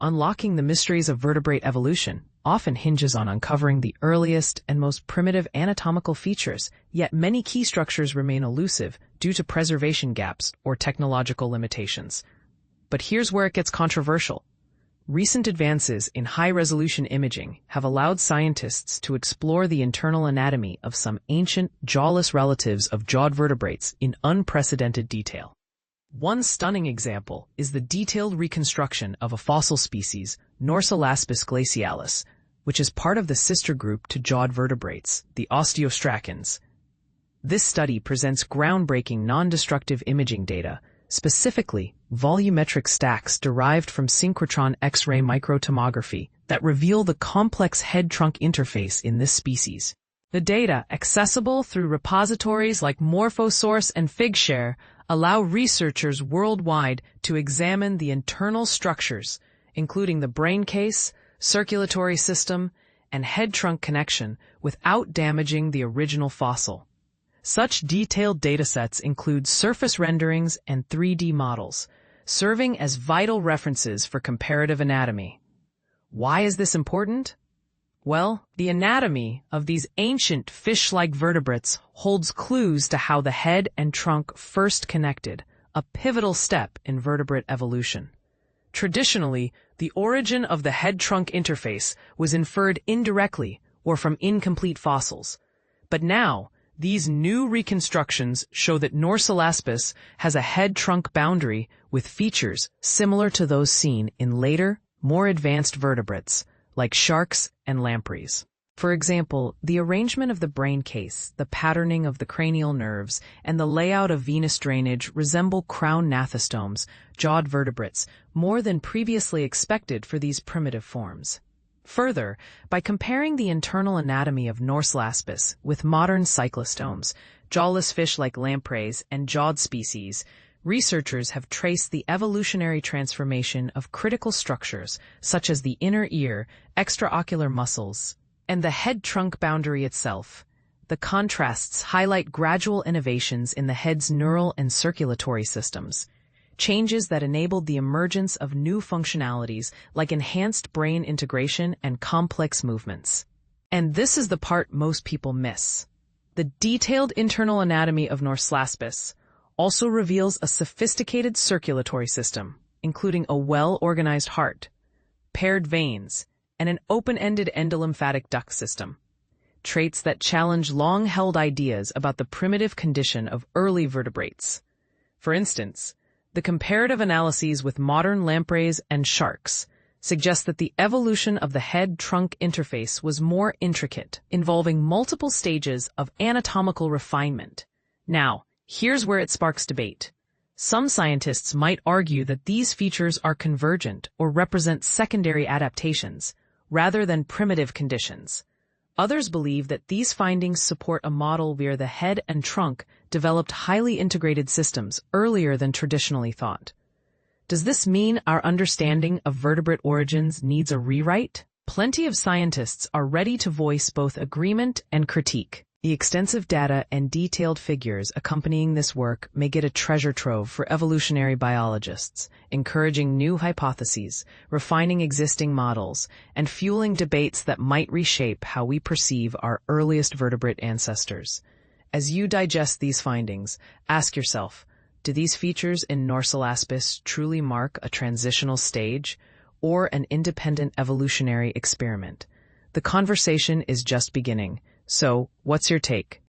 Unlocking the mysteries of vertebrate evolution often hinges on uncovering the earliest and most primitive anatomical features, yet many key structures remain elusive due to preservation gaps or technological limitations. But here's where it gets controversial. Recent advances in high-resolution imaging have allowed scientists to explore the internal anatomy of some ancient, jawless relatives of jawed vertebrates in unprecedented detail. One stunning example is the detailed reconstruction of a fossil species, Norsolaspis glacialis, which is part of the sister group to jawed vertebrates, the osteostracans. This study presents groundbreaking non-destructive imaging data, specifically volumetric stacks derived from synchrotron X-ray microtomography that reveal the complex head-trunk interface in this species. The data, accessible through repositories like Morphosource and Figshare, allow researchers worldwide to examine the internal structures, including the brain case, circulatory system, and head-trunk connection, without damaging the original fossil. Such detailed datasets include surface renderings and 3D models, serving as vital references for comparative anatomy. Why is this important? Well, the anatomy of these ancient fish-like vertebrates holds clues to how the head and trunk first connected, a pivotal step in vertebrate evolution. Traditionally, the origin of the head-trunk interface was inferred indirectly or from incomplete fossils. But now, these new reconstructions show that Norsolaspis has a head-trunk boundary with features similar to those seen in later, more advanced vertebrates, like sharks and lampreys. For example, the arrangement of the brain case, the patterning of the cranial nerves, and the layout of venous drainage resemble crown gnathostomes, jawed vertebrates, more than previously expected for these primitive forms. Further, by comparing the internal anatomy of Norsolaspis with modern cyclostomes, jawless fish like lampreys, and jawed species, researchers have traced the evolutionary transformation of critical structures such as the inner ear, extraocular muscles, and the head-trunk boundary itself. The contrasts highlight gradual innovations in the head's neural and circulatory systems, changes that enabled the emergence of new functionalities like enhanced brain integration and complex movements. And this is the part most people miss. The detailed internal anatomy of Norsolaspis also reveals a sophisticated circulatory system, including a well-organized heart, paired veins, and an open-ended endolymphatic duct system, traits that challenge long-held ideas about the primitive condition of early vertebrates. For instance, the comparative analyses with modern lampreys and sharks suggest that the evolution of the head-trunk interface was more intricate, involving multiple stages of anatomical refinement. Now, here's where it sparks debate. Some scientists might argue that these features are convergent or represent secondary adaptations, rather than primitive conditions. Others believe that these findings support a model where the head and trunk developed highly integrated systems earlier than traditionally thought. Does this mean our understanding of vertebrate origins needs a rewrite? Plenty of scientists are ready to voice both agreement and critique. The extensive data and detailed figures accompanying this work may get a treasure trove for evolutionary biologists, encouraging new hypotheses, refining existing models, and fueling debates that might reshape how we perceive our earliest vertebrate ancestors. As you digest these findings, ask yourself, do these features in Norsolaspis truly mark a transitional stage or an independent evolutionary experiment? The conversation is just beginning. So, what's your take?